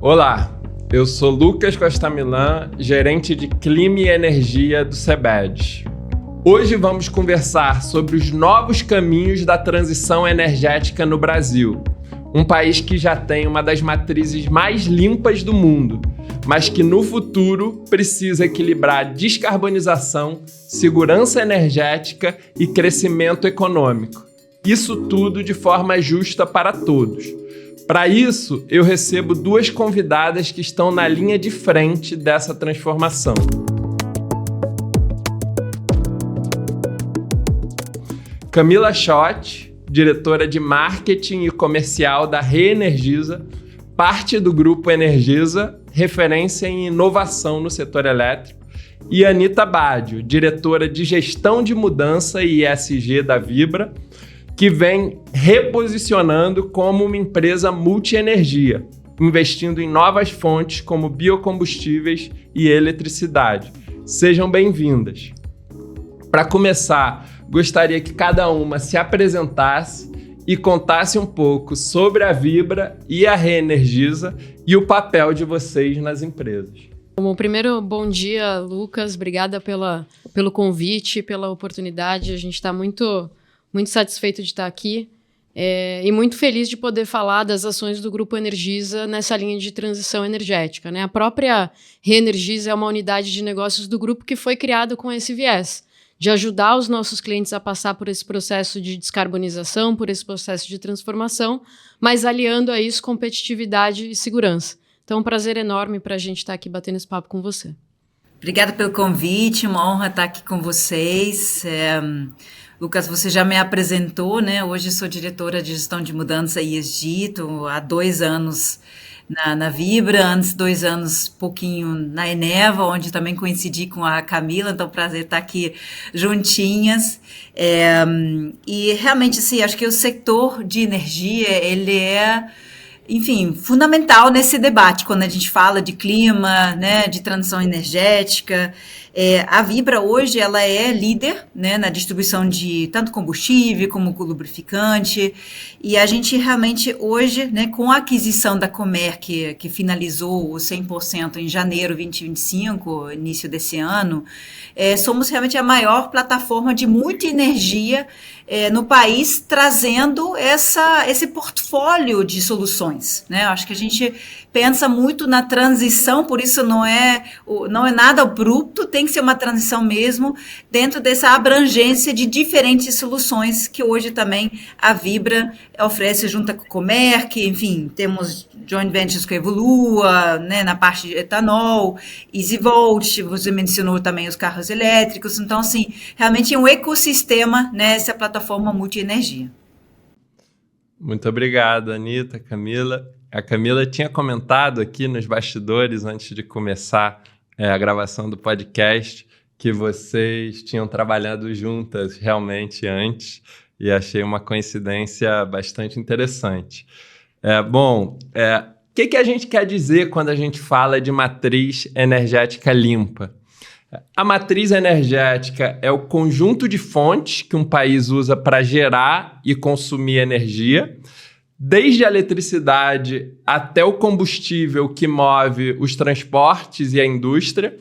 Olá, eu sou Lucas Costamillan, gerente de Clima e Energia do CEBED. Hoje vamos conversar sobre os novos caminhos da transição energética no Brasil, um país que já tem uma das matrizes mais limpas do mundo, mas que no futuro precisa equilibrar descarbonização, segurança energética e crescimento econômico. Isso tudo de forma justa para todos. Para isso, eu recebo duas convidadas que estão na linha de frente dessa transformação. Camila Schott, diretora de Marketing e Comercial da Reenergiza, parte do Grupo Energisa, referência em inovação no setor elétrico, e Anita Badio, diretora de Gestão de Mudança e ESG da Vibra, que vem reposicionando como uma empresa multi-energia, investindo em novas fontes como biocombustíveis e eletricidade. Sejam bem-vindas. Para começar, gostaria que cada uma se apresentasse e contasse um pouco sobre a Vibra e a Reenergiza e o papel de vocês nas empresas. Bom, primeiro, bom dia, Lucas. Obrigada pelo convite, pela oportunidade. A gente está muito satisfeito de estar aqui e muito feliz de poder falar das ações do Grupo Energisa nessa linha de transição energética, né? A própria Reenergiza é uma unidade de negócios do grupo que foi criada com esse viés, de ajudar os nossos clientes a passar por esse processo de descarbonização, por esse processo de transformação, mas aliando a isso competitividade e segurança. Então, é um prazer enorme para a gente estar aqui batendo esse papo com você. Obrigada pelo convite, uma honra estar aqui com vocês. Lucas, você já me apresentou, né? Hoje sou diretora de Gestão de Mudança e ESG, estou há 2 anos na Vibra, antes 2 anos pouquinho na Eneva, onde também coincidi com a Camila, então prazer estar aqui juntinhas. E realmente, assim, acho que o setor de energia, ele é, enfim, fundamental nesse debate, quando a gente fala de clima, né, de transição energética. A Vibra hoje, ela é líder, né, na distribuição de tanto combustível como lubrificante, e a gente realmente hoje, né, com a aquisição da Comer, que finalizou o 100% em janeiro de 2025, início desse ano, somos realmente a maior plataforma de multi-energia no país, trazendo esse portfólio de soluções, né? Eu acho que a gente pensa muito na transição, por isso não é nada abrupto, tem que ser uma transição mesmo dentro dessa abrangência de diferentes soluções que hoje também a Vibra oferece junto com a Comer, que, enfim, temos joint ventures com a Evolua, né, na parte de etanol, EasyVolt, você mencionou também os carros elétricos, então, assim, realmente é um ecossistema, né, essa plataforma multi-energia. Muito obrigado, Anita, Camila. A Camila tinha comentado aqui nos bastidores, antes de começar a gravação do podcast, que vocês tinham trabalhado juntas realmente antes, e achei uma coincidência bastante interessante. O que a gente quer dizer quando a gente fala de matriz energética limpa? A matriz energética é o conjunto de fontes que um país usa para gerar e consumir energia, desde a eletricidade até o combustível que move os transportes e a indústria.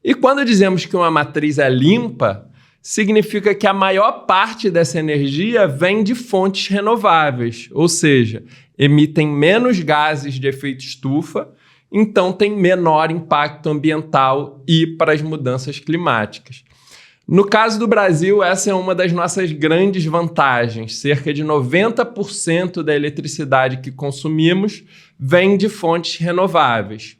E quando dizemos que uma matriz é limpa, significa que a maior parte dessa energia vem de fontes renováveis, ou seja, emitem menos gases de efeito estufa, então tem menor impacto ambiental e para as mudanças climáticas. No caso do Brasil, essa é uma das nossas grandes vantagens. Cerca de 90% da eletricidade que consumimos vem de fontes renováveis: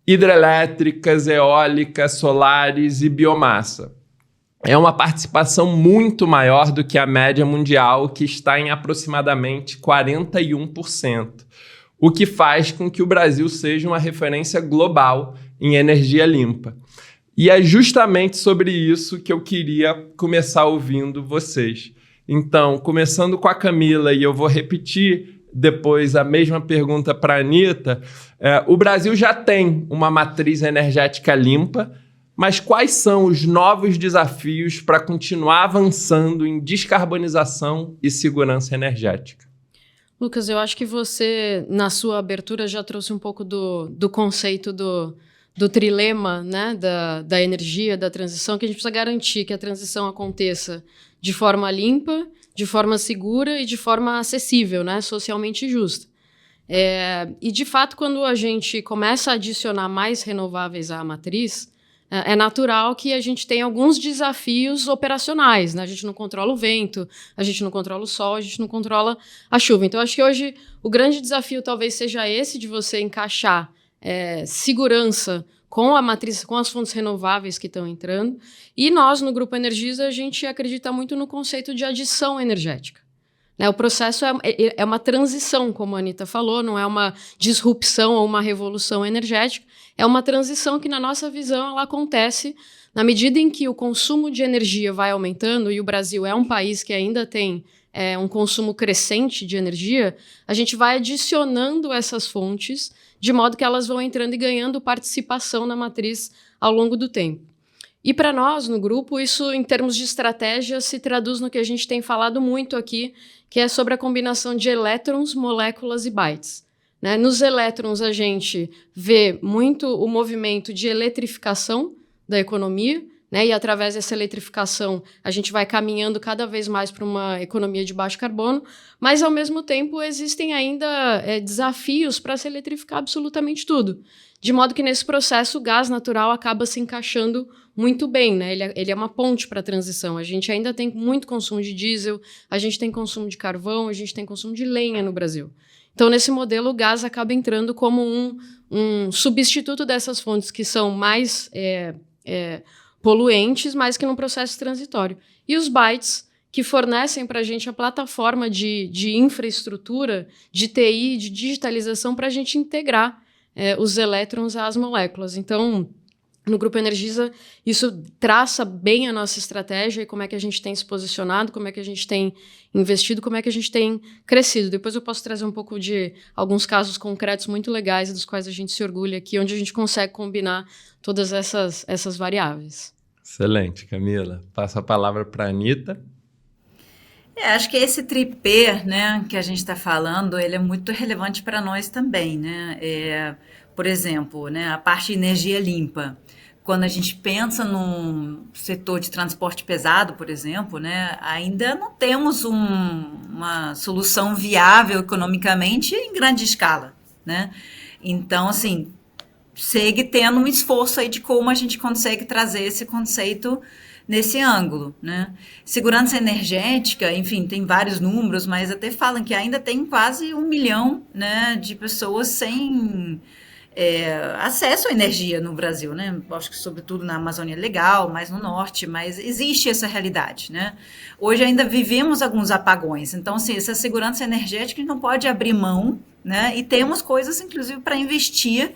hidrelétricas, eólicas, solares e biomassa. É uma participação muito maior do que a média mundial, que está em aproximadamente 41%, o que faz com que o Brasil seja uma referência global em energia limpa. E é justamente sobre isso que eu queria começar ouvindo vocês. Então, começando com a Camila, e eu vou repetir depois a mesma pergunta para a Anita, o Brasil já tem uma matriz energética limpa, mas quais são os novos desafios para continuar avançando em descarbonização e segurança energética? Lucas, eu acho que você, na sua abertura, já trouxe um pouco do conceito do trilema, né, da energia, da transição, que a gente precisa garantir que a transição aconteça de forma limpa, de forma segura e de forma acessível, né, socialmente justa. E, de fato, quando a gente começa a adicionar mais renováveis à matriz, é natural que a gente tenha alguns desafios operacionais, né? A gente não controla o vento, a gente não controla o sol, a gente não controla a chuva. Então, acho que hoje o grande desafio talvez seja esse de você encaixar segurança com a matriz, com as fontes renováveis que estão entrando. E nós, no Grupo Energisa, a gente acredita muito no conceito de adição energética. O processo é uma transição, como a Anitta falou, não é uma disrupção ou uma revolução energética, é uma transição que, na nossa visão, ela acontece na medida em que o consumo de energia vai aumentando, e o Brasil é um país que ainda tem um consumo crescente de energia, a gente vai adicionando essas fontes de modo que elas vão entrando e ganhando participação na matriz ao longo do tempo. E para nós, no grupo, isso, em termos de estratégia, se traduz no que a gente tem falado muito aqui, que é sobre a combinação de elétrons, moléculas e bytes. Né? Nos elétrons, a gente vê muito o movimento de eletrificação da economia, né? E através dessa eletrificação, a gente vai caminhando cada vez mais para uma economia de baixo carbono, mas, ao mesmo tempo, existem ainda desafios para se eletrificar absolutamente tudo. De modo que, nesse processo, o gás natural acaba se encaixando muito bem, né? Ele é uma ponte para a transição. A gente ainda tem muito consumo de diesel, a gente tem consumo de carvão, a gente tem consumo de lenha no Brasil. Então, nesse modelo, o gás acaba entrando como um substituto dessas fontes que são mais poluentes, mas que num processo transitório. E os bytes, que fornecem para a gente a plataforma de infraestrutura, de TI, de digitalização, para a gente integrar os elétrons às moléculas. Então, no Grupo Energisa, isso traça bem a nossa estratégia e como é que a gente tem se posicionado, como é que a gente tem investido, como é que a gente tem crescido. Depois eu posso trazer um pouco de alguns casos concretos muito legais dos quais a gente se orgulha aqui, onde a gente consegue combinar todas essas variáveis. Excelente, Camila. Passo a palavra para a Anitta. Acho que esse tripé, né, que a gente está falando, ele é muito relevante para nós também, né? Por exemplo, né, a parte de energia limpa. Quando a gente pensa num setor de transporte pesado, por exemplo, né, ainda não temos uma solução viável economicamente em grande escala, né? Então, assim, segue tendo um esforço aí de como a gente consegue trazer esse conceito nesse ângulo, né? Segurança energética, enfim, tem vários números, mas até falam que ainda tem quase 1 milhão, né, de pessoas sem acesso à energia no Brasil, né? Acho que sobretudo na Amazônia é legal, mais no norte, mas existe essa realidade, né? Hoje ainda vivemos alguns apagões, então, assim, essa segurança energética a gente não pode abrir mão, né? E temos coisas, inclusive, para investir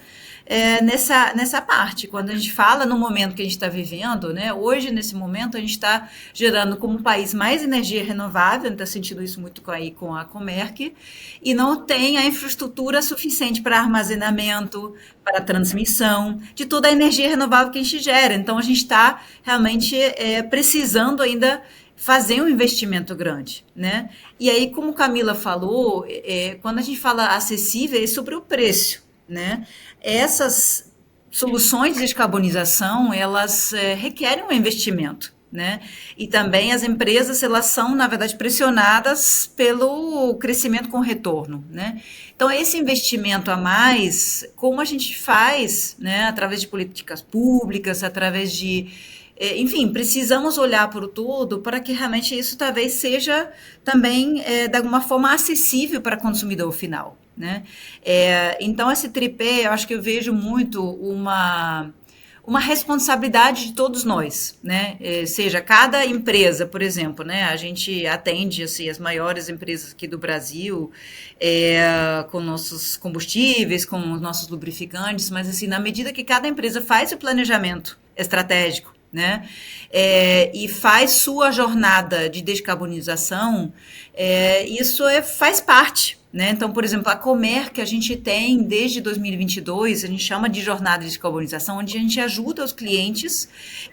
nessa parte. Quando a gente fala no momento que a gente está vivendo, né, hoje, nesse momento, a gente está gerando como país mais energia renovável, a gente está sentindo isso muito com a Comerc, e não tem a infraestrutura suficiente para armazenamento, para transmissão, de toda a energia renovável que a gente gera. Então, a gente está realmente precisando ainda fazer um investimento grande, né? E aí, como Camila falou, quando a gente fala acessível, é sobre o preço, né? Essas soluções de descarbonização, elas requerem um investimento, né? E também as empresas, elas são, na verdade, pressionadas pelo crescimento com retorno, né? Então, esse investimento a mais, como a gente faz, né? Através de políticas públicas, através de... enfim, precisamos olhar para o todo para que realmente isso talvez seja também, de alguma forma, acessível para o consumidor final, né? Então, esse tripé, eu acho que eu vejo muito uma responsabilidade de todos nós, né? Seja cada empresa, por exemplo, né? A gente atende assim, as maiores empresas aqui do Brasil com nossos combustíveis, com os nossos lubrificantes, mas assim, na medida que cada empresa faz o planejamento estratégico, né? E faz sua jornada de descarbonização, isso faz parte, né? Então, por exemplo, a Comerc, a gente tem desde 2022, a gente chama de jornada de descarbonização, onde a gente ajuda os clientes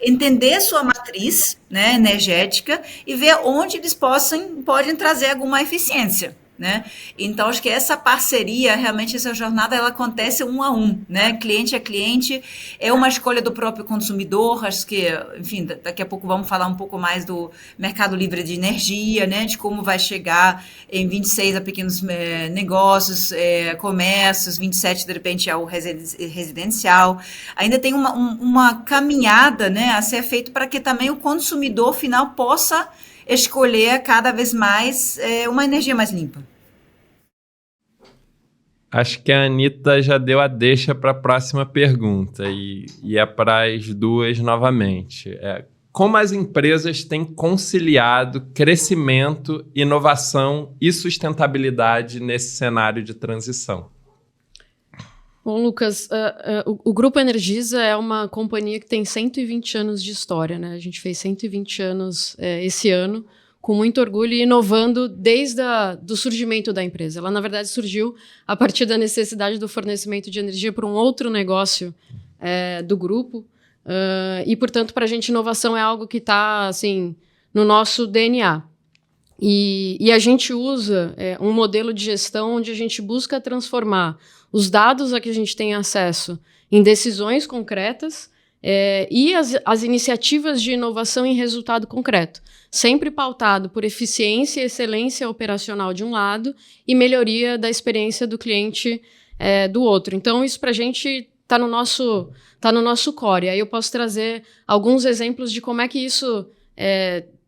a entender sua matriz, né, energética e ver onde eles podem trazer alguma eficiência, né? Então, acho que essa parceria, realmente, essa jornada, ela acontece um a um, né? Cliente a cliente, é uma escolha do próprio consumidor, acho que, enfim, daqui a pouco vamos falar um pouco mais do mercado livre de energia, né? De como vai chegar em 26 a pequenos negócios, comércios, 27, de repente, ao residencial. Ainda tem uma caminhada, né, a ser feita para que também o consumidor final possa escolher cada vez mais uma energia mais limpa. Acho que a Anitta já deu a deixa para a próxima pergunta e é para as duas novamente. Como as empresas têm conciliado crescimento, inovação e sustentabilidade nesse cenário de transição? Bom, Lucas, o Grupo Energisa é uma companhia que tem 120 anos de história, né? A gente fez 120 anos esse ano, com muito orgulho e inovando desde do surgimento da empresa. Ela, na verdade, surgiu a partir da necessidade do fornecimento de energia para um outro negócio do grupo. E, portanto, para a gente, inovação é algo que está assim, no nosso DNA. E a gente usa um modelo de gestão onde a gente busca transformar os dados a que a gente tem acesso em decisões concretas e as iniciativas de inovação em resultado concreto, sempre pautado por eficiência e excelência operacional de um lado e melhoria da experiência do cliente do outro. Então, isso para a gente está no nosso core. Aí eu posso trazer alguns exemplos de como é que isso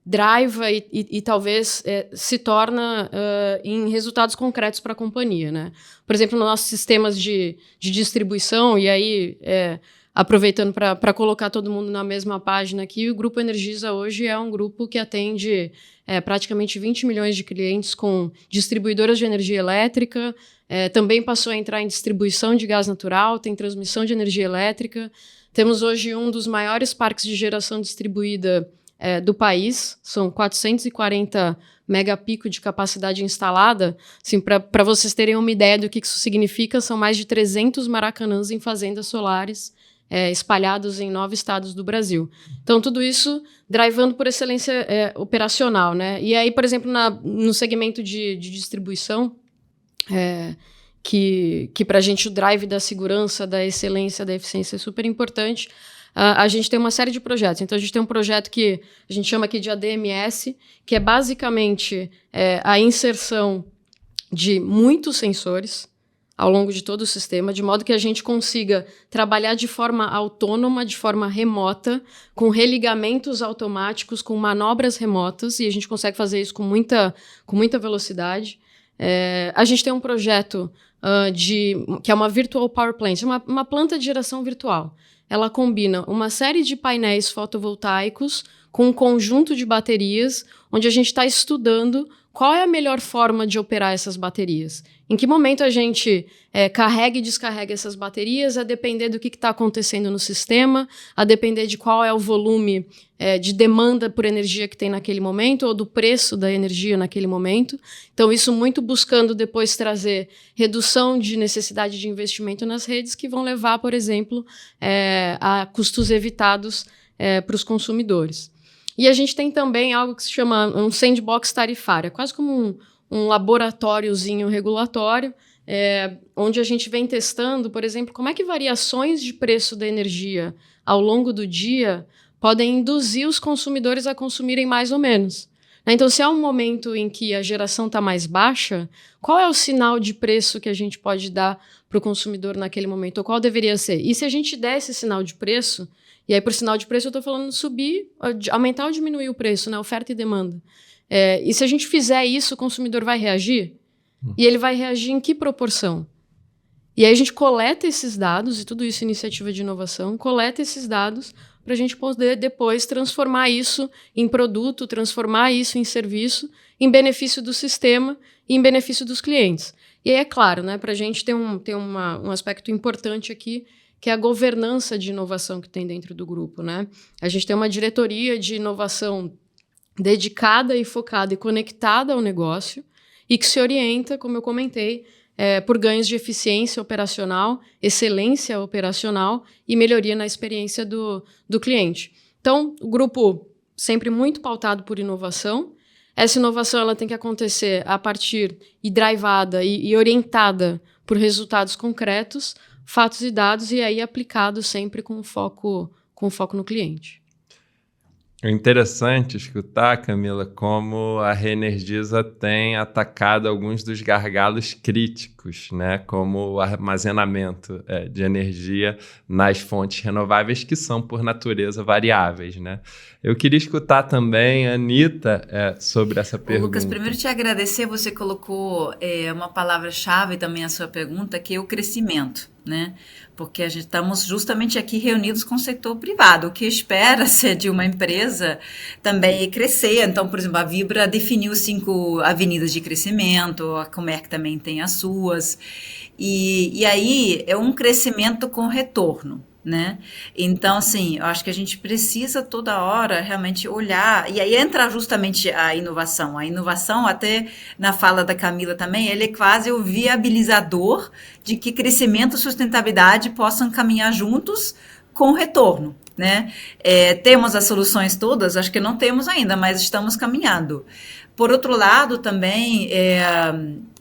driva e talvez se torna em resultados concretos para a companhia, né? Por exemplo, nos nossos sistemas de distribuição, e aí aproveitando para colocar todo mundo na mesma página aqui, o Grupo Energisa hoje é um grupo que atende praticamente 20 milhões de clientes com distribuidoras de energia elétrica, também passou a entrar em distribuição de gás natural, tem transmissão de energia elétrica. Temos hoje um dos maiores parques de geração distribuída do país, são 440 megapico de capacidade instalada. Assim, para vocês terem uma ideia do que isso significa, são mais de 300 maracanãs em fazendas solares espalhados em 9 estados do Brasil. Então, tudo isso drivando por excelência operacional, né? E aí, por exemplo, no segmento de distribuição, que para a gente o drive da segurança, da excelência, da eficiência é super importante. A gente tem uma série de projetos. Então, a gente tem um projeto que a gente chama aqui de ADMS, que é basicamente a inserção de muitos sensores ao longo de todo o sistema, de modo que a gente consiga trabalhar de forma autônoma, de forma remota, com religamentos automáticos, com manobras remotas, e a gente consegue fazer isso com muita velocidade. A gente tem um projeto que é uma Virtual Power Plant, uma planta de geração virtual. Ela combina uma série de painéis fotovoltaicos com um conjunto de baterias, onde a gente está estudando qual é a melhor forma de operar essas baterias. Em que momento a gente carrega e descarrega essas baterias, a depender do que está acontecendo no sistema, a depender de qual é o volume de demanda por energia que tem naquele momento, ou do preço da energia naquele momento. Então, isso muito buscando depois trazer redução de necessidade de investimento nas redes, que vão levar, por exemplo, a custos evitados para os consumidores. E a gente tem também algo que se chama um sandbox tarifário, quase como um laboratóriozinho regulatório, onde a gente vem testando, por exemplo, como é que variações de preço da energia ao longo do dia podem induzir os consumidores a consumirem mais ou menos. Então, se há um momento em que a geração está mais baixa, qual é o sinal de preço que a gente pode dar para o consumidor naquele momento? Ou qual deveria ser? E se a gente der esse sinal de preço, e aí por sinal de preço eu estou falando subir, aumentar ou diminuir o preço, né? Oferta e demanda. E se a gente fizer isso, o consumidor vai reagir? E ele vai reagir em que proporção? E aí a gente coleta esses dados, e tudo isso é iniciativa de inovação, coleta esses dados para a gente poder depois transformar isso em produto, transformar isso em serviço, em benefício do sistema e em benefício dos clientes. E aí é claro, né, para a gente tem um aspecto importante aqui, que é a governança de inovação que tem dentro do grupo, né? A gente tem uma diretoria de inovação dedicada e focada e conectada ao negócio e que se orienta, como eu comentei, por ganhos de eficiência operacional, excelência operacional e melhoria na experiência do cliente. Então, o grupo sempre muito pautado por inovação, essa inovação ela tem que acontecer a partir e drivada e orientada por resultados concretos, fatos e dados, e aí aplicado sempre com foco no cliente. É interessante escutar, Camila, como a Reenergiza tem atacado alguns dos gargalos críticos, né? Como o armazenamento de energia nas fontes renováveis, que são, por natureza, variáveis, né? Eu queria escutar também a Anita sobre essa pergunta. Lucas, primeiro te agradecer, você colocou uma palavra-chave também na sua pergunta, que é o crescimento, né? Porque a gente estamos justamente aqui reunidos com o setor privado. O que espera-se de uma empresa também é crescer. Então, por exemplo, a Vibra definiu 5 avenidas de crescimento, a Comerc também tem as suas. E aí é um crescimento com retorno, né? Então, assim, eu acho que a gente precisa toda hora realmente olhar, e aí entra justamente a inovação. A inovação, até na fala da Camila também, ele é quase o viabilizador de que crescimento e sustentabilidade possam caminhar juntos com retorno, né? Temos as soluções todas? Acho que não temos ainda, mas estamos caminhando. Por outro lado, também,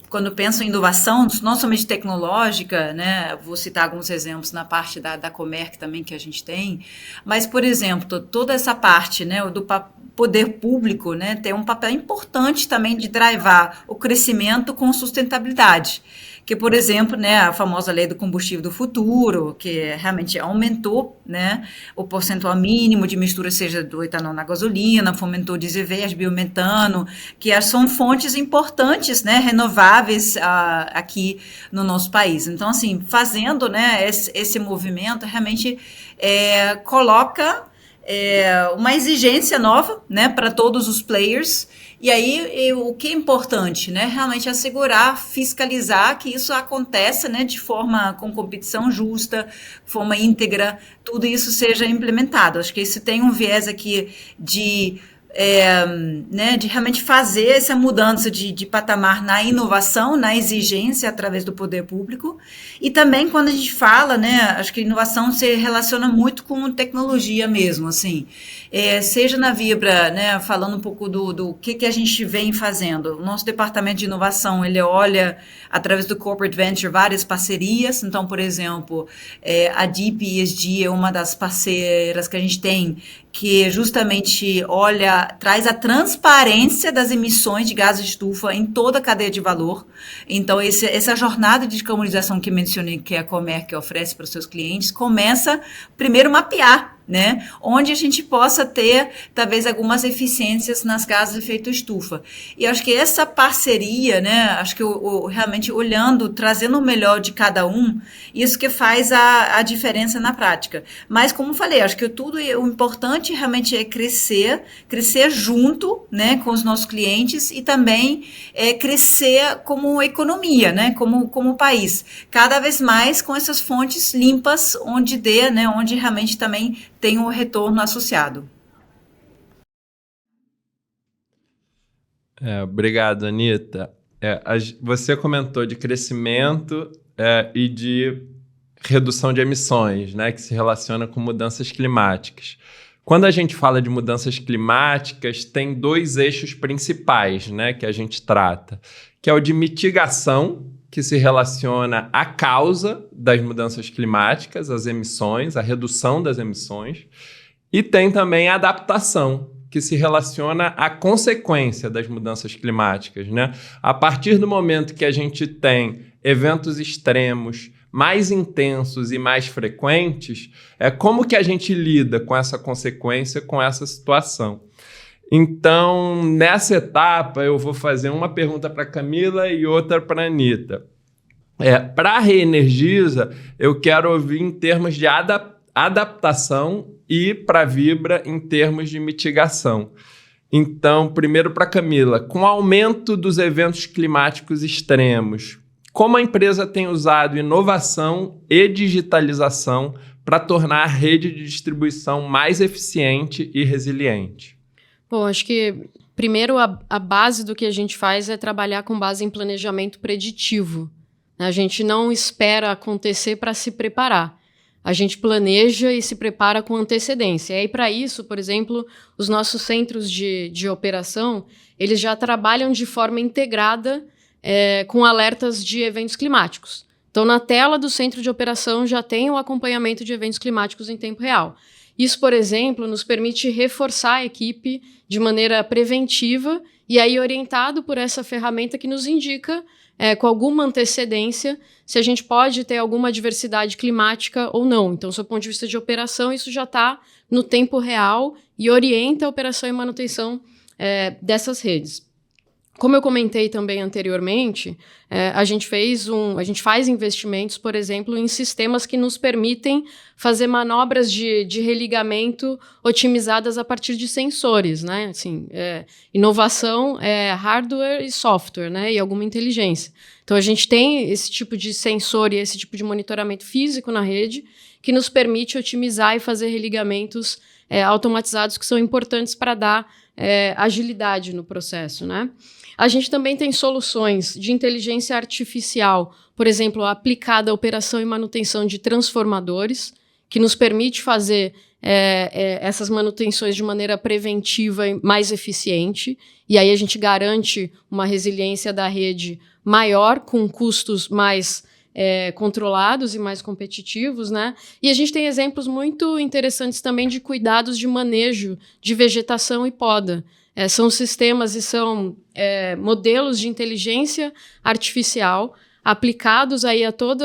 quando penso em inovação, não somente tecnológica, né? Vou citar alguns exemplos na parte da Comerc também que a gente tem, mas, por exemplo, toda essa parte, né, do poder público, né, tem um papel importante também de drivar o crescimento com sustentabilidade. Que, por exemplo, né, a famosa lei do combustível do futuro, que realmente aumentou, né, o percentual mínimo de mistura, seja do etanol na gasolina, fomentou diesel verde, biometano, que são fontes importantes, né, renováveis aqui no nosso país. Então, assim, fazendo, né, esse movimento, realmente coloca uma exigência nova, né, para todos os players. E aí, o que é importante, né? Realmente assegurar, fiscalizar que isso aconteça, né, de forma com competição justa, forma íntegra, tudo isso seja implementado. Acho que isso tem um viés aqui né, de realmente fazer essa mudança de patamar na inovação, na exigência através do poder público. E também quando a gente fala, né, acho que a inovação se relaciona muito com tecnologia mesmo, assim. Seja na Vibra, né, falando um pouco do que a gente vem fazendo. O nosso departamento de inovação, ele olha, através do Corporate Venture, várias parcerias. Então, por exemplo, a Deep ESG é uma das parceiras que a gente tem, que justamente traz a transparência das emissões de gases de estufa em toda a cadeia de valor. Então, essa jornada de descarbonização que mencionei, que a Comerc oferece para os seus clientes, começa primeiro mapear, né, onde a gente possa ter, talvez, algumas eficiências nas gases de efeito estufa. E acho que essa parceria, né, acho que realmente olhando, trazendo o melhor de cada um, isso que faz a diferença na prática. Mas, como falei, acho que o importante realmente é crescer junto, né, com os nossos clientes e também crescer como economia, né, como país. Cada vez mais com essas fontes limpas, onde realmente também tem um retorno associado. Obrigado, Anita. Você comentou de crescimento e de redução de emissões, né, que se relaciona com mudanças climáticas. Quando a gente fala de mudanças climáticas, tem 2 eixos principais, né, que a gente trata, que é o de mitigação, que se relaciona à causa das mudanças climáticas, as emissões, a redução das emissões, e tem também a adaptação, que se relaciona à consequência das mudanças climáticas, né? A partir do momento que a gente tem eventos extremos mais intensos e mais frequentes, como que a gente lida com essa consequência, com essa situação? Então, nessa etapa, eu vou fazer uma pergunta para a Camila e outra para a Anita. Para a Reenergiza, eu quero ouvir em termos de adaptação e para a Vibra em termos de mitigação. Então, primeiro para a Camila, com o aumento dos eventos climáticos extremos, como a empresa tem usado inovação e digitalização para tornar a rede de distribuição mais eficiente e resiliente? Bom, acho que primeiro a base do que a gente faz é trabalhar com base em planejamento preditivo. A gente não espera acontecer para se preparar. a gente planeja e se prepara com antecedência. E aí, para isso, por exemplo, os nossos centros de operação, eles já trabalham de forma integrada com alertas de eventos climáticos. Então, na tela do centro de operação já tem o acompanhamento de eventos climáticos em tempo real. Isso, por exemplo, nos permite reforçar a equipe de maneira preventiva e aí orientado por essa ferramenta que nos indica, com alguma antecedência, se a gente pode ter alguma adversidade climática ou não. Então, do ponto de vista de operação, isso já está no tempo real e orienta a operação e manutenção dessas redes. Como eu comentei também anteriormente, a gente faz investimentos, por exemplo, em sistemas que nos permitem fazer manobras de religamento otimizadas a partir de sensores, né? Assim, inovação é hardware e software, né? E alguma inteligência. Então, a gente tem esse tipo de sensor e esse tipo de monitoramento físico na rede que nos permite otimizar e fazer religamentos automatizados que são importantes para dar agilidade no processo, né? A gente também tem soluções de inteligência artificial, por exemplo, aplicada à operação e manutenção de transformadores, que nos permite fazer essas manutenções de maneira preventiva e mais eficiente, e aí a gente garante uma resiliência da rede maior, com custos mais controlados e mais competitivos, né? E a gente tem exemplos muito interessantes também de cuidados de manejo de vegetação e poda. São sistemas e são modelos de inteligência artificial aplicados aí a todo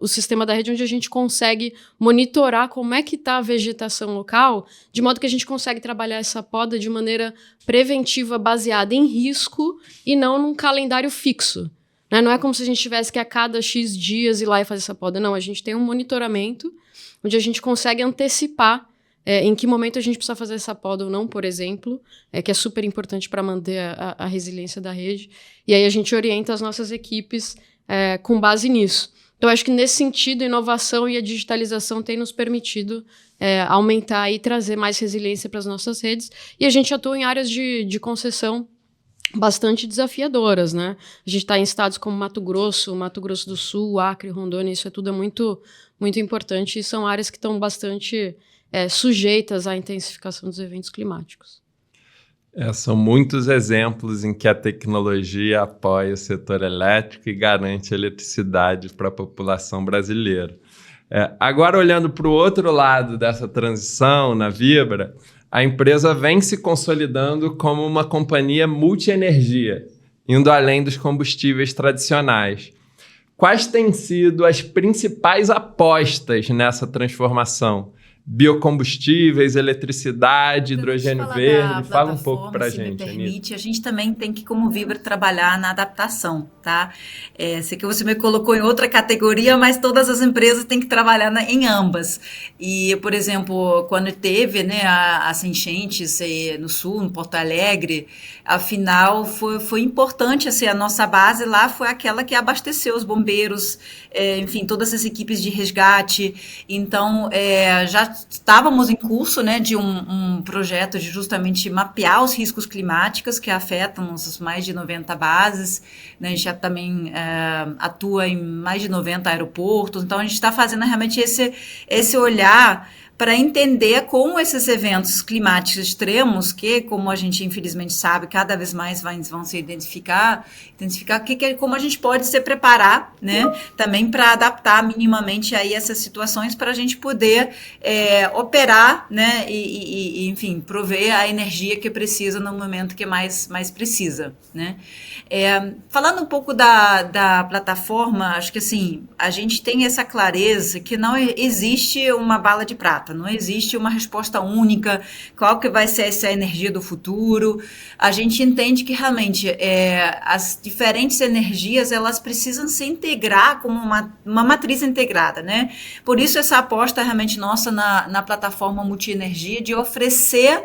o sistema da rede, onde a gente consegue monitorar como é que está a vegetação local, de modo que a gente consegue trabalhar essa poda de maneira preventiva, baseada em risco e não num calendário fixo. Né? Não é como se a gente tivesse que a cada X dias ir lá e fazer essa poda. Não, a gente tem um monitoramento onde a gente consegue antecipar em que momento a gente precisa fazer essa poda ou não, por exemplo, que é super importante para manter a resiliência da rede. E aí a gente orienta as nossas equipes com base nisso. Então, acho que nesse sentido, a inovação e a digitalização têm nos permitido aumentar e trazer mais resiliência para as nossas redes. E a gente atua em áreas de concessão bastante desafiadoras, né? A gente está em estados como Mato Grosso do Sul, Acre, Rondônia, isso tudo é muito, muito importante e são áreas que estão bastante sujeitas à intensificação dos eventos climáticos. São muitos exemplos em que a tecnologia apoia o setor elétrico e garante eletricidade para a população brasileira. Agora, olhando para o outro lado dessa transição na Vibra, a empresa vem se consolidando como uma companhia multi-energia, indo além dos combustíveis tradicionais. Quais têm sido as principais apostas nessa transformação? Biocombustíveis, eletricidade, hidrogênio verde. Fala um pouco para a gente, Anitta. A gente também tem que, como Vibra, trabalhar na adaptação, tá? Sei que você me colocou em outra categoria, mas todas as empresas têm que trabalhar em ambas. E, por exemplo, quando teve as enchentes no Sul, no Porto Alegre, afinal, foi importante, assim, a nossa base lá foi aquela que abasteceu os bombeiros, enfim, todas as equipes de resgate. Então, já estávamos em curso, né, de um projeto de justamente mapear os riscos climáticos que afetam as mais de 90 bases, né, a gente já também atua em mais de 90 aeroportos, então a gente está fazendo realmente esse olhar para entender como esses eventos climáticos extremos, que, como a gente infelizmente sabe, cada vez mais vão se identificar como a gente pode se preparar, né, também para adaptar minimamente aí essas situações para a gente poder operar, né, e enfim, prover a energia que precisa no momento que mais precisa, né. Falando um pouco da plataforma, acho que assim, a gente tem essa clareza que não existe uma bala de prata, não existe uma resposta única, qual que vai ser essa energia do futuro. A gente entende que realmente as diferentes energias, elas precisam se integrar como uma matriz integrada, né? Por isso essa aposta realmente nossa na plataforma multi-energia de oferecer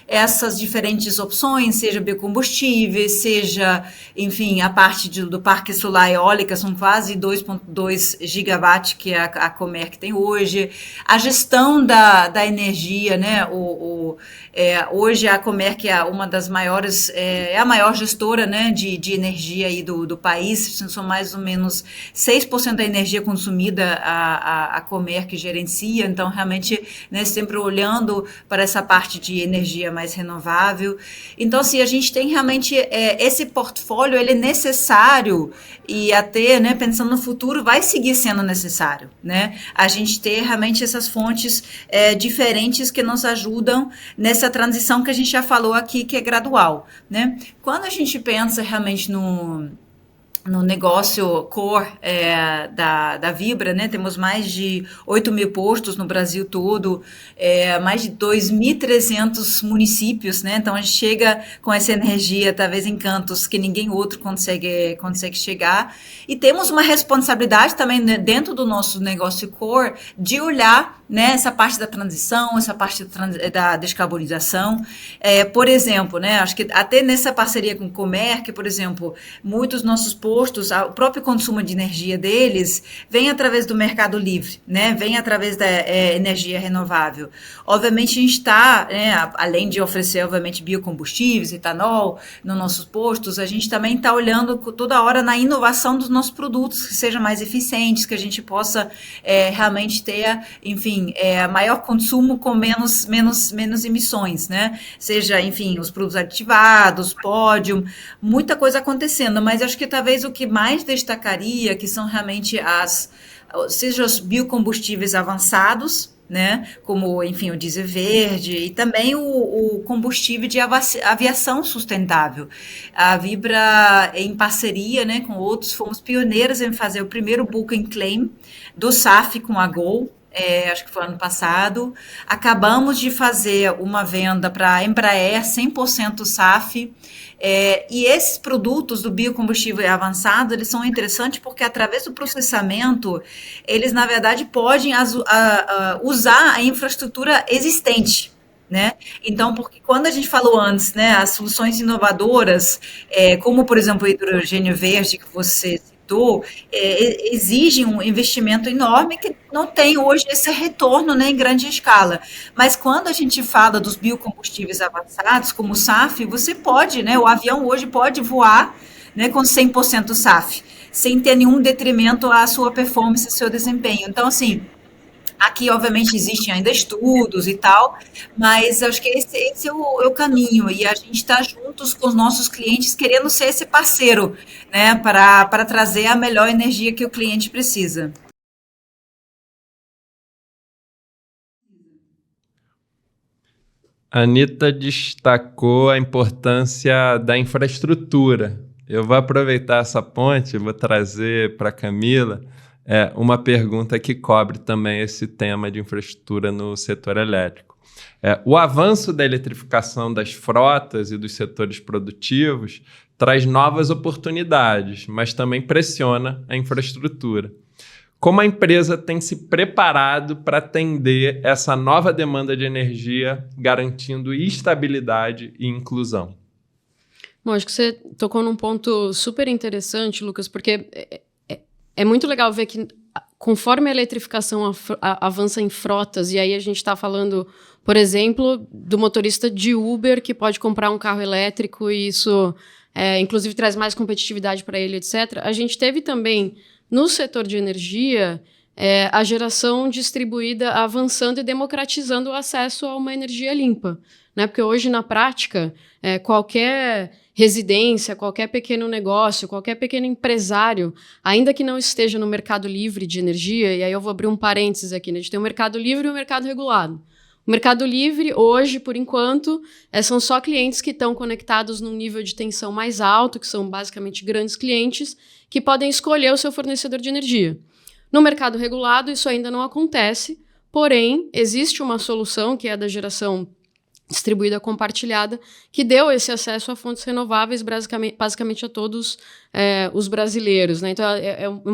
essas diferentes opções, seja biocombustíveis, seja, enfim, a parte do parque solar eólica, são quase 2,2 gigawatts que a Comerc tem hoje, a gestão da energia, né, hoje a Comerc é uma das maiores, é a maior gestora, né, de energia aí do país, são mais ou menos 6% da energia consumida a Comerc gerencia, então realmente, né, sempre olhando para essa parte de energia mais renovável. Então, assim, a gente tem realmente esse portfólio, ele é necessário e até, né, pensando no futuro, vai seguir sendo necessário, né, a gente ter realmente essas fontes diferentes que nos ajudam nessa transição que a gente já falou aqui, que é gradual, né. Quando a gente pensa realmente no negócio core da Vibra, né? Temos mais de 8.000 postos no Brasil todo, mais de 2.300 municípios, né? Então a gente chega com essa energia, talvez em cantos que ninguém outro consegue chegar. E temos uma responsabilidade também, né, dentro do nosso negócio core de olhar, né, essa parte da transição, essa parte da descarbonização. Por exemplo, né, acho que até nessa parceria com o Comerc, por exemplo, muitos nossos postos, o próprio consumo de energia deles vem através do Mercado Livre, né, vem através da energia renovável. Obviamente, a gente está, né, além de oferecer, obviamente, biocombustíveis, etanol nos nossos postos, a gente também está olhando toda hora na inovação dos nossos produtos, que sejam mais eficientes, que a gente possa realmente ter, enfim, maior consumo com menos emissões, né? Seja, enfim, os produtos aditivados, pódio, muita coisa acontecendo, mas acho que talvez o que mais destacaria, que são realmente seja os biocombustíveis avançados, né, como, enfim, o diesel verde e também o combustível de aviação sustentável. A Vibra, em parceria, né, com outros, fomos pioneiros em fazer o primeiro book and claim do SAF com a Gol, acho que foi ano passado. Acabamos de fazer uma venda para a Embraer 100% SAF, e esses produtos do biocombustível avançado, eles são interessantes porque através do processamento, eles na verdade podem usar a infraestrutura existente, né? Então, porque quando a gente falou antes, né, as soluções inovadoras, como por exemplo o hidrogênio verde que você citou, exigem um investimento enorme que não tem hoje esse retorno, né, em grande escala. Mas quando a gente fala dos biocombustíveis avançados, como o SAF, você pode, né, o avião hoje pode voar, né, com 100% SAF, sem ter nenhum detrimento à sua performance, ao seu desempenho. Então, assim, aqui, obviamente, existem ainda estudos e tal, mas acho que esse é o caminho, e a gente está juntos com os nossos clientes, querendo ser esse parceiro, né, para trazer a melhor energia que o cliente precisa. A Anitta destacou a importância da infraestrutura. Eu vou aproveitar essa ponte, vou trazer para a Camila uma pergunta que cobre também esse tema de infraestrutura no setor elétrico. O avanço da eletrificação das frotas e dos setores produtivos traz novas oportunidades, mas também pressiona a infraestrutura. Como a empresa tem se preparado para atender essa nova demanda de energia, garantindo estabilidade e inclusão? Bom, acho que você tocou num ponto super interessante, Lucas, porque é muito legal ver que conforme a eletrificação avança em frotas, e aí a gente está falando, por exemplo, do motorista de Uber que pode comprar um carro elétrico e isso, inclusive, traz mais competitividade para ele, etc. A gente teve também, no setor de energia, a geração distribuída avançando e democratizando o acesso a uma energia limpa, né? Porque hoje, na prática, qualquer residência, qualquer pequeno negócio, qualquer pequeno empresário, ainda que não esteja no mercado livre de energia, e aí eu vou abrir um parênteses aqui, né? A gente tem o mercado livre e o mercado regulado. O mercado livre, hoje, por enquanto, são só clientes que estão conectados num nível de tensão mais alto, que são basicamente grandes clientes, que podem escolher o seu fornecedor de energia. No mercado regulado, isso ainda não acontece, porém, existe uma solução, que é a da geração distribuída compartilhada, que deu esse acesso a fontes renováveis basicamente a todos os brasileiros, né? Então,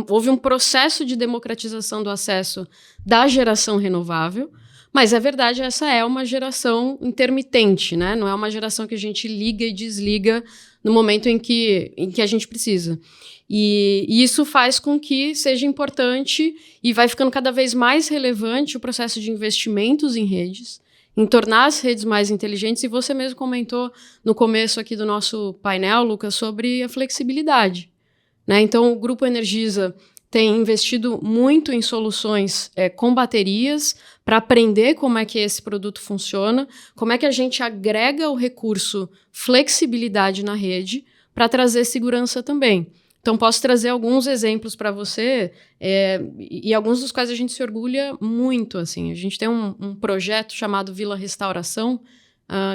houve um processo de democratização do acesso da geração renovável, Mas é verdade, essa é uma geração intermitente, né? Não é uma geração que a gente liga e desliga no momento em que a gente precisa. E isso faz com que seja importante e vai ficando cada vez mais relevante o processo de investimentos em redes, em tornar as redes mais inteligentes. E você mesmo comentou no começo aqui do nosso painel, Lucas, sobre a flexibilidade, né? Então, o Grupo Energisa tem investido muito em soluções com baterias para aprender como é que esse produto funciona, como é que a gente agrega o recurso flexibilidade na rede para trazer segurança também. Então, posso trazer alguns exemplos para você, e alguns dos quais a gente se orgulha muito. Assim. A gente tem um projeto chamado Vila Restauração,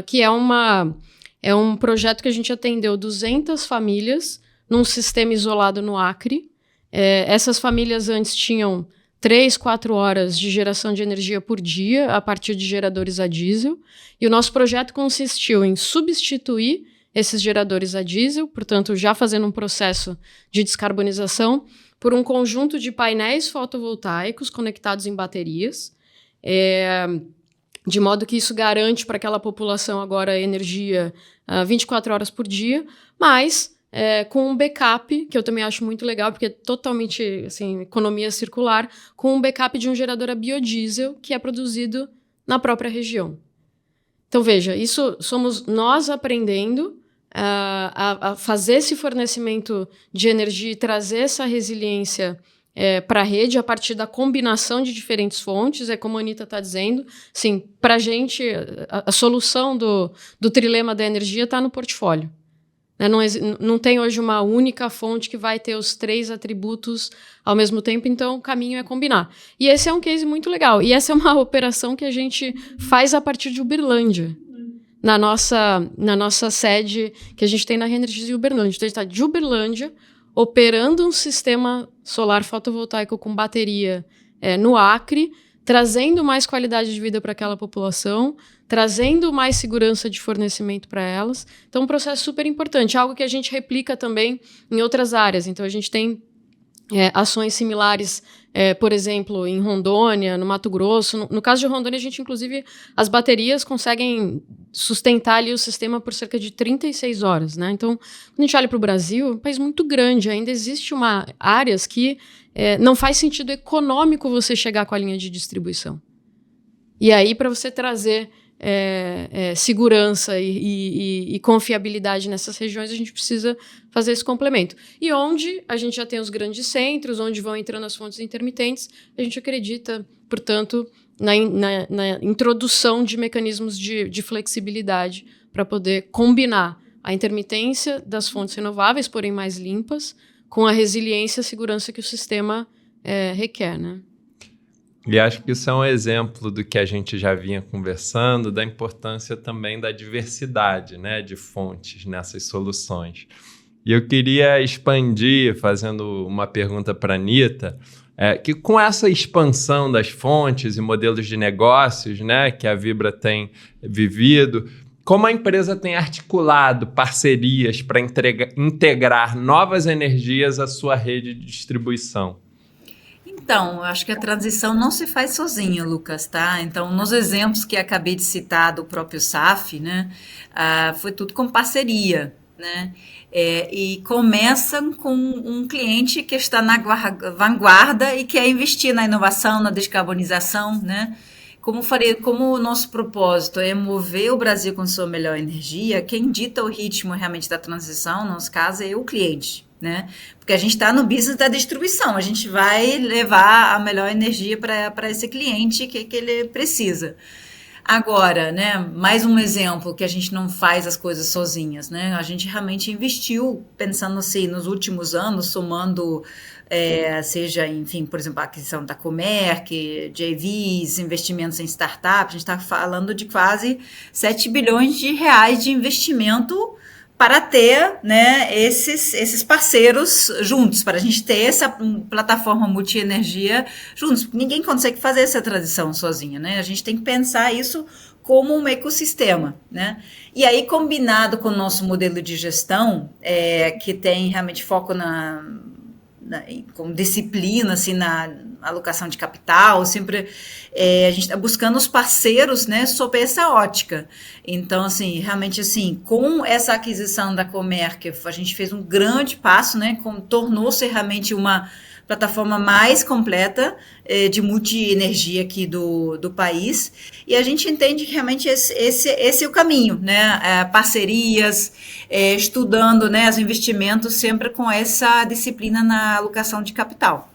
que é um projeto que a gente atendeu 200 famílias num sistema isolado no Acre. Essas famílias antes tinham 3, 4 horas de geração de energia por dia a partir de geradores a diesel, e o nosso projeto consistiu em substituir esses geradores a diesel, portanto, já fazendo um processo de descarbonização, por um conjunto de painéis fotovoltaicos conectados em baterias, de modo que isso garante para aquela população agora energia 24 horas por dia, mas com um backup, que eu também acho muito legal, porque é totalmente assim, economia circular, com um backup de um gerador a biodiesel que é produzido na própria região. Então, veja, isso somos nós aprendendo a fazer esse fornecimento de energia e trazer essa resiliência para a rede a partir da combinação de diferentes fontes, como a Anitta está dizendo. Sim, para a gente, a solução do trilema da energia está no portfólio. Não tem hoje uma única fonte que vai ter os 3 atributos ao mesmo tempo, então o caminho é combinar. E esse é um case muito legal. E essa é uma operação que a gente faz a partir de Uberlândia, na nossa sede que a gente tem na Reenergiza Uberlândia. Então, a gente está de Uberlândia, operando um sistema solar fotovoltaico com bateria no Acre, trazendo mais qualidade de vida para aquela população, trazendo mais segurança de fornecimento para elas. Então, um processo super importante, algo que a gente replica também em outras áreas. Então, a gente tem ações similares, por exemplo, em Rondônia, no Mato Grosso. No caso de Rondônia, a gente, inclusive, as baterias conseguem sustentar ali o sistema por cerca de 36 horas, né? Então, quando a gente olha para o Brasil, é um país muito grande, ainda existe áreas que não faz sentido econômico você chegar com a linha de distribuição. E aí, para você trazer segurança e confiabilidade nessas regiões, a gente precisa fazer esse complemento. E onde a gente já tem os grandes centros, onde vão entrando as fontes intermitentes, a gente acredita, portanto, na introdução de mecanismos de flexibilidade para poder combinar a intermitência das fontes renováveis, porém mais limpas, com a resiliência e a segurança que o sistema requer, né? E acho que isso é um exemplo do que a gente já vinha conversando, da importância também da diversidade, né, de fontes nessas soluções. E eu queria expandir, fazendo uma pergunta para a Anitta, que com essa expansão das fontes e modelos de negócios, né, que a Vibra tem vivido, como a empresa tem articulado parcerias para integrar novas energias à sua rede de distribuição? Então, eu acho que a transição não se faz sozinha, Lucas, tá? Então, nos exemplos que acabei de citar do próprio SAF, né, foi tudo com parceria, né? E começam com um cliente que está na vanguarda e quer investir na inovação, na descarbonização, né? Como o nosso propósito é mover o Brasil com sua melhor energia, quem dita o ritmo realmente da transição, no nosso caso, é o cliente, né? Porque a gente está no business da distribuição, a gente vai levar a melhor energia para esse cliente que ele precisa. Agora, né, mais um exemplo que a gente não faz as coisas sozinhas, né? A gente realmente investiu, pensando assim, nos últimos anos, somando, seja, enfim, por exemplo, a aquisição da Comerc, JVs, investimentos em startups, a gente está falando de quase 7 bilhões de reais de investimento para ter, né, esses parceiros juntos, para a gente ter essa plataforma multi-energia juntos, porque ninguém consegue fazer essa transição sozinha, né? A gente tem que pensar isso como um ecossistema, né? E aí, combinado com o nosso modelo de gestão, que tem realmente foco com disciplina, assim, alocação de capital, sempre a gente está buscando os parceiros, né, sob essa ótica. Então, assim, realmente, assim, com essa aquisição da Comerc, a gente fez um grande passo, né, tornou-se realmente uma plataforma mais completa de multi-energia aqui do país, e a gente entende que realmente esse é o caminho, né? Parcerias, estudando, né, os investimentos sempre com essa disciplina na alocação de capital.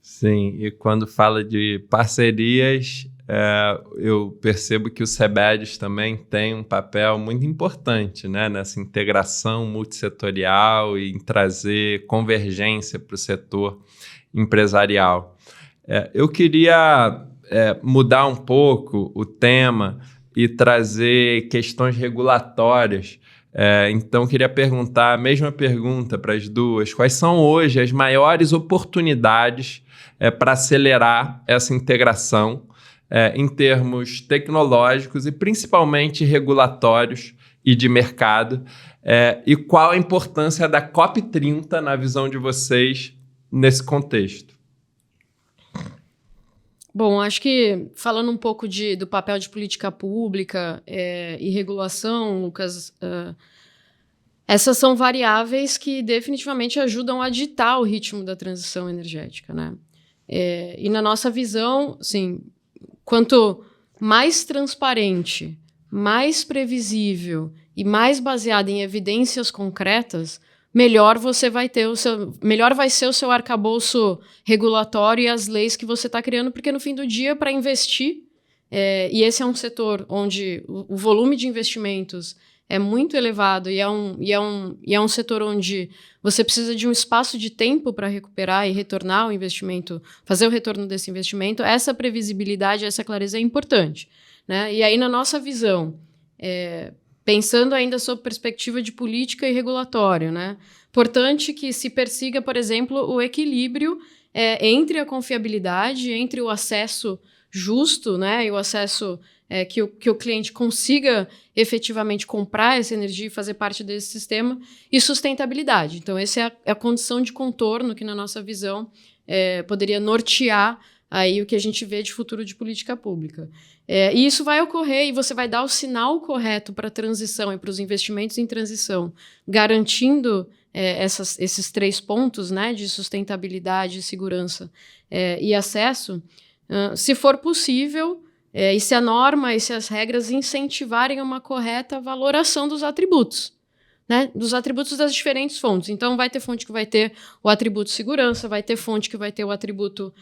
Sim, e quando fala de parcerias, eu percebo que o CBEDS também tem um papel muito importante, né, nessa integração multissetorial e em trazer convergência para o setor empresarial. Eu queria mudar um pouco o tema e trazer questões regulatórias. Então, queria perguntar a mesma pergunta para as duas. Quais são hoje as maiores oportunidades para acelerar essa integração em termos tecnológicos e principalmente regulatórios e de mercado? E qual a importância da COP30 na visão de vocês nesse contexto? Bom, acho que falando um pouco do papel de política pública e regulação, Lucas, essas são variáveis que definitivamente ajudam a ditar o ritmo da transição energética, né? E na nossa visão, assim, quanto mais transparente, mais previsível e mais baseada em evidências concretas, melhor vai ser o seu arcabouço regulatório e as leis que você está criando, porque no fim do dia, para investir, e esse é um setor onde o volume de investimentos é muito elevado e é um setor onde você precisa de um espaço de tempo para recuperar e retornar o investimento, fazer o retorno desse investimento. Essa previsibilidade, essa clareza é importante, né? E aí, na nossa visão, pensando ainda sob perspectiva de política e regulatório, né? Importante que se persiga, por exemplo, o equilíbrio entre a confiabilidade, entre o acesso justo, né, e o acesso que o cliente consiga efetivamente comprar essa energia e fazer parte desse sistema, e sustentabilidade. Então, essa é a condição de contorno que, na nossa visão, poderia nortear aí o que a gente vê de futuro de política pública. E isso vai ocorrer e você vai dar o sinal correto para a transição e para os investimentos em transição, garantindo esses 3 pontos, né, de sustentabilidade, segurança e acesso, se for possível, e se a norma e se as regras incentivarem uma correta valoração dos atributos, né, dos atributos das diferentes fontes. Então, vai ter fonte que vai ter o atributo segurança, vai ter fonte que vai ter o atributo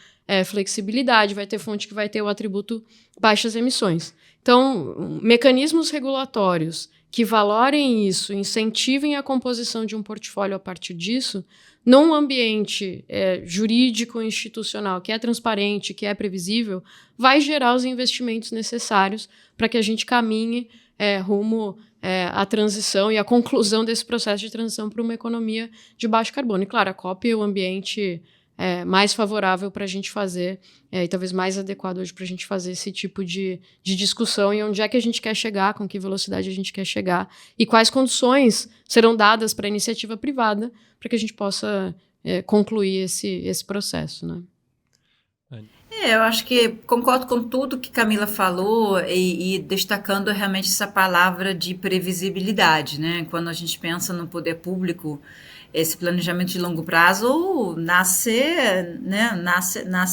flexibilidade, vai ter fonte que vai ter o atributo baixas emissões. Então, mecanismos regulatórios que valorem isso, incentivem a composição de um portfólio a partir disso, num ambiente jurídico institucional que é transparente, que é previsível, vai gerar os investimentos necessários para que a gente caminhe rumo à transição e à conclusão desse processo de transição para uma economia de baixo carbono. E, claro, a COP é o ambiente mais favorável para a gente fazer, e talvez mais adequado hoje para a gente fazer esse tipo de discussão e onde é que a gente quer chegar, com que velocidade a gente quer chegar e quais condições serão dadas para a iniciativa privada para que a gente possa concluir esse processo, né? Eu acho que concordo com tudo que Camila falou e destacando realmente essa palavra de previsibilidade, né? Quando a gente pensa no poder público, esse planejamento de longo prazo nasce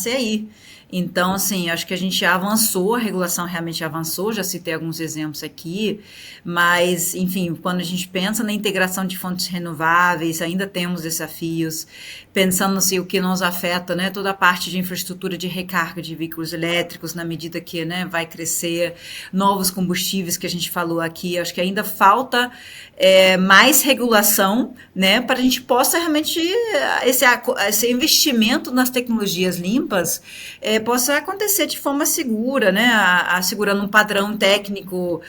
aí. Então, assim, acho que a gente avançou, a regulação realmente avançou, já citei alguns exemplos aqui, mas, enfim, quando a gente pensa na integração de fontes renováveis, ainda temos desafios, pensando assim, o que nos afeta, né, toda a parte de infraestrutura de recarga de veículos elétricos, na medida que, né, vai crescer, novos combustíveis que a gente falou aqui, acho que ainda falta mais regulação, né, para a gente possa realmente, esse investimento nas tecnologias limpas, possa acontecer de forma segura, né, assegurando um padrão técnico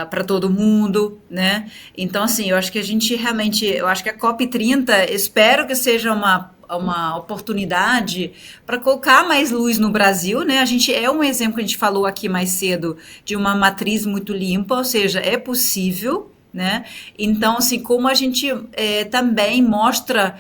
para todo mundo, né. Então, assim, eu acho que a gente realmente, eu acho que a COP30, espero que seja uma oportunidade para colocar mais luz no Brasil, né? A gente um exemplo que a gente falou aqui mais cedo de uma matriz muito limpa, ou seja, é possível, né? Então, assim, como a gente também mostra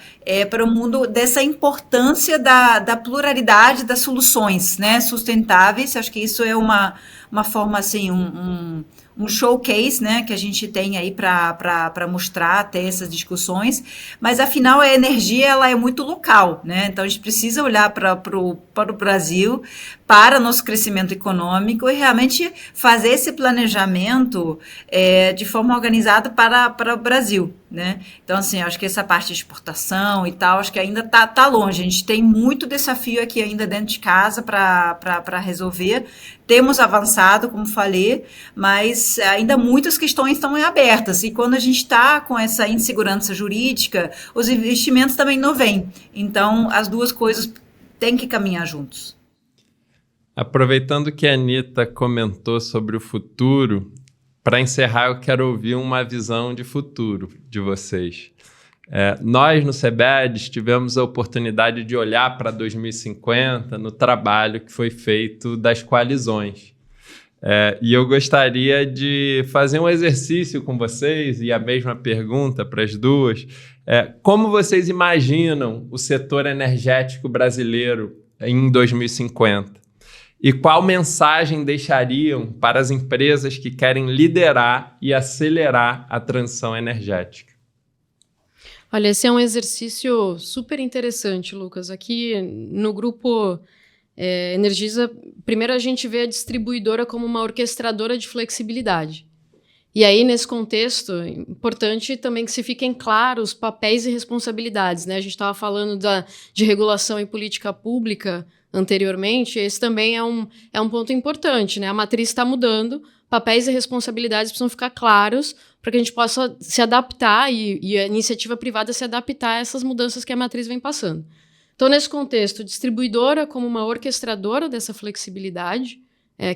para o mundo dessa importância da pluralidade das soluções, né, sustentáveis. Acho que isso é uma forma, assim, um showcase, né, que a gente tem aí para mostrar, ter essas discussões, mas afinal a energia ela é muito local, né, então a gente precisa olhar para o Brasil, para nosso crescimento econômico e realmente fazer esse planejamento de forma organizada para o Brasil, né? Então, assim, acho que essa parte de exportação e tal, acho que ainda tá longe. A gente tem muito desafio aqui ainda dentro de casa para resolver. Temos avançado, como falei, mas ainda muitas questões estão abertas. E quando a gente está com essa insegurança jurídica, os investimentos também não vêm. Então, as duas coisas têm que caminhar juntos. Aproveitando que a Anitta comentou sobre o futuro, para encerrar, eu quero ouvir uma visão de futuro de vocês. Nós, no CBEDS, tivemos a oportunidade de olhar para 2050 no trabalho que foi feito das coalizões. E eu gostaria de fazer um exercício com vocês, e a mesma pergunta para as duas. Como vocês imaginam o setor energético brasileiro em 2050? E qual mensagem deixariam para as empresas que querem liderar e acelerar a transição energética? Olha, esse é um exercício super interessante, Lucas. Aqui no grupo Energisa, primeiro a gente vê a distribuidora como uma orquestradora de flexibilidade. E aí, nesse contexto, é importante também que se fiquem claros os papéis e responsabilidades, né? A gente estava falando de regulação e política pública anteriormente, esse também é um ponto importante, né? A matriz está mudando, papéis e responsabilidades precisam ficar claros para que a gente possa se adaptar e a iniciativa privada se adaptar a essas mudanças que a matriz vem passando. Então, nesse contexto, distribuidora como uma orquestradora dessa flexibilidade,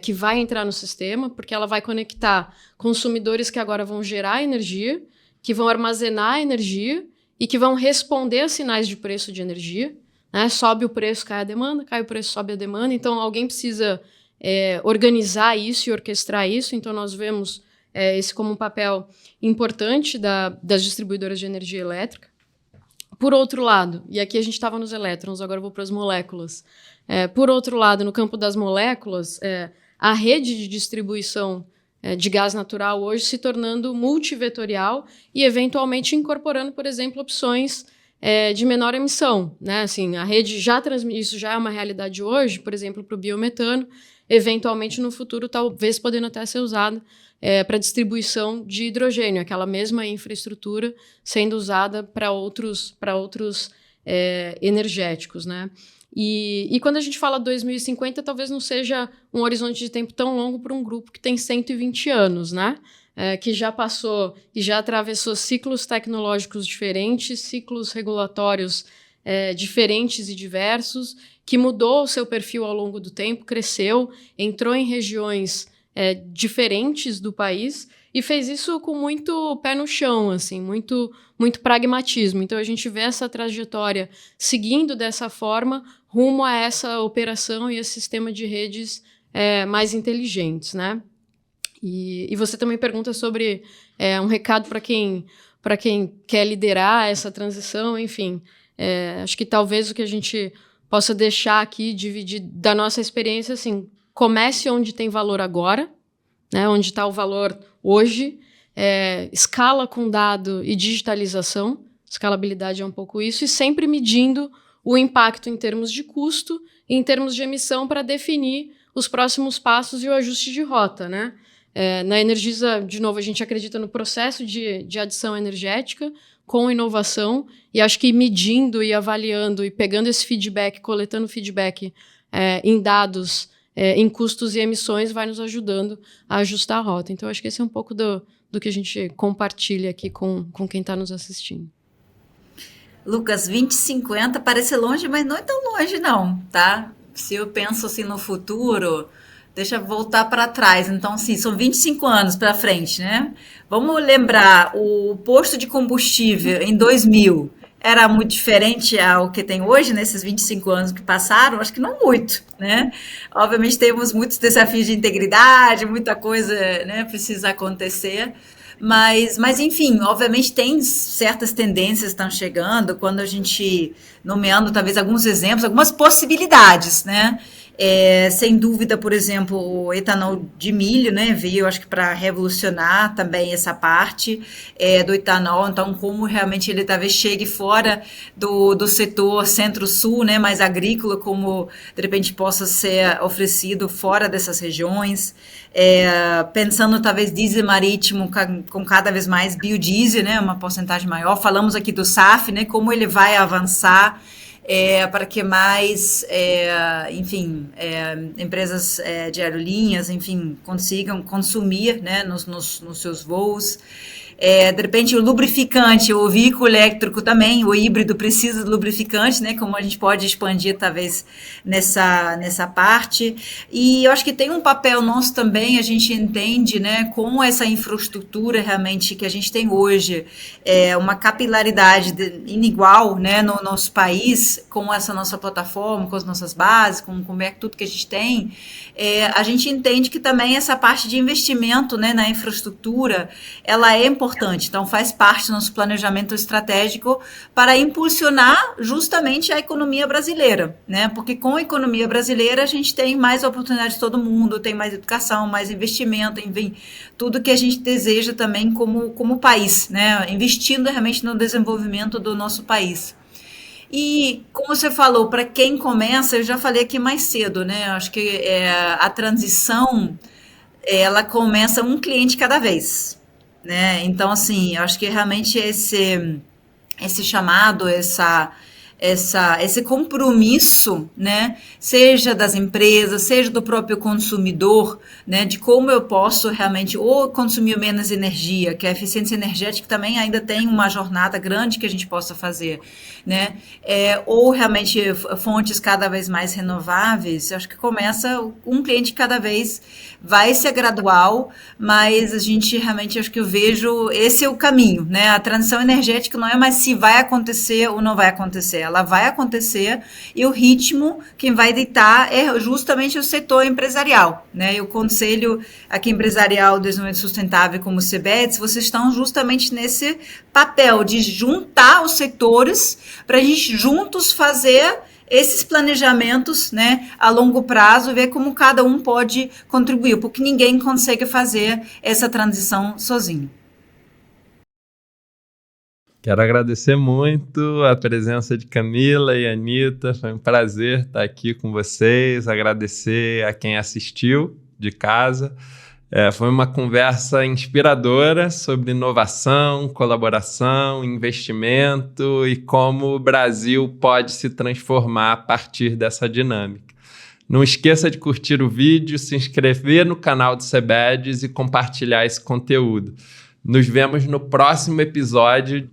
que vai entrar no sistema, porque ela vai conectar consumidores que agora vão gerar energia, que vão armazenar energia e que vão responder a sinais de preço de energia. Né? Sobe o preço, cai a demanda, cai o preço, sobe a demanda. Então, alguém precisa organizar isso e orquestrar isso. Então, nós vemos esse como um papel importante das distribuidoras de energia elétrica. Por outro lado, e aqui a gente estava nos elétrons, agora eu vou para as moléculas. Por outro lado, no campo das moléculas, a rede de distribuição de gás natural hoje se tornando multivetorial e, eventualmente, incorporando, por exemplo, opções de menor emissão, né? Assim, a rede já transmite, isso já é uma realidade hoje, por exemplo, para o biometano, eventualmente no futuro, talvez podendo até ser usada para distribuição de hidrogênio, aquela mesma infraestrutura sendo usada para outros energéticos, né? E quando a gente fala 2050, talvez não seja um horizonte de tempo tão longo para um grupo que tem 120 anos, né? Que já passou e já atravessou ciclos tecnológicos diferentes, ciclos regulatórios diferentes e diversos, que mudou o seu perfil ao longo do tempo, cresceu, entrou em regiões diferentes do país e fez isso com muito pé no chão, assim, muito pragmatismo. Então, a gente vê essa trajetória seguindo dessa forma rumo a essa operação e esse sistema de redes mais inteligentes, né? E você também pergunta sobre um recado para quem quer liderar essa transição, enfim. Acho que talvez o que a gente possa deixar aqui, dividir da nossa experiência, assim, comece onde tem valor agora, né, onde está o valor hoje, escala com dado e digitalização, escalabilidade é um pouco isso, e sempre medindo o impacto em termos de custo e em termos de emissão para definir os próximos passos e o ajuste de rota, né? Na Energisa, de novo, a gente acredita no processo de adição energética com inovação, e acho que medindo e avaliando e pegando esse feedback, coletando feedback em dados, em custos e emissões, vai nos ajudando a ajustar a rota. Então, acho que esse é um pouco do que a gente compartilha aqui com quem está nos assistindo. Lucas, 2050 parece longe, mas não é tão longe não, tá? Se eu penso assim no futuro, deixa eu voltar para trás. Então, sim, são 25 anos para frente, né? Vamos lembrar, o posto de combustível em 2000 era muito diferente ao que tem hoje, nesses 25 anos que passaram? Acho que não muito, né? Obviamente temos muitos desafios de integridade, muita coisa, né, precisa acontecer, Mas enfim, obviamente tem certas tendências que estão chegando quando a gente, nomeando talvez alguns exemplos, algumas possibilidades, né? Sem dúvida, por exemplo, o etanol de milho, né, veio, acho que para revolucionar também essa parte do etanol, então como realmente ele talvez chegue fora do setor centro-sul, né, mais agrícola, como de repente possa ser oferecido fora dessas regiões, pensando talvez diesel marítimo com cada vez mais biodiesel, né, uma porcentagem maior, falamos aqui do SAF, né, como ele vai avançar, para que mais, enfim, empresas de aerolíneas, enfim, consigam consumir, né, nos seus voos. De repente, o lubrificante, o veículo elétrico também, o híbrido precisa de lubrificante, né? Como a gente pode expandir, talvez, nessa parte. E eu acho que tem um papel nosso também, a gente entende, né? Com essa infraestrutura realmente que a gente tem hoje, uma capilaridade inigual, né? No nosso país, com essa nossa plataforma, com as nossas bases, com tudo que a gente tem, a gente entende que também essa parte de investimento, né? Na infraestrutura, ela é importante. Então, faz parte do nosso planejamento estratégico para impulsionar justamente a economia brasileira, né? Porque com a economia brasileira a gente tem mais oportunidades de todo mundo, tem mais educação, mais investimento, enfim, tudo que a gente deseja também como país, né? Investindo realmente no desenvolvimento do nosso país. E, como você falou, para quem começa, eu já falei aqui mais cedo, né? Eu acho que a transição, ela começa um cliente cada vez, né? Então, assim, eu acho que realmente esse chamado, esse compromisso, né? Seja das empresas, seja do próprio consumidor, né? De como eu posso realmente ou consumir menos energia, que a eficiência energética também ainda tem uma jornada grande que a gente possa fazer, né? Ou realmente fontes cada vez mais renováveis. Eu acho que começa um cliente cada vez, vai ser gradual, mas a gente realmente, acho que eu vejo, esse é o caminho, né? A transição energética não é mais se vai acontecer ou não vai acontecer, ela vai acontecer e o ritmo quem vai ditar é justamente o setor empresarial, né? E o Conselho aqui empresarial do Desenvolvimento Sustentável como o CBEDS, vocês estão justamente nesse papel de juntar os setores para a gente juntos fazer esses planejamentos, né, a longo prazo, ver como cada um pode contribuir, porque ninguém consegue fazer essa transição sozinho. Quero agradecer muito a presença de Camila e Anita, foi um prazer estar aqui com vocês, agradecer a quem assistiu de casa. Foi uma conversa inspiradora sobre inovação, colaboração, investimento e como o Brasil pode se transformar a partir dessa dinâmica. Não esqueça de curtir o vídeo, se inscrever no canal do CBEDS e compartilhar esse conteúdo. Nos vemos no próximo episódio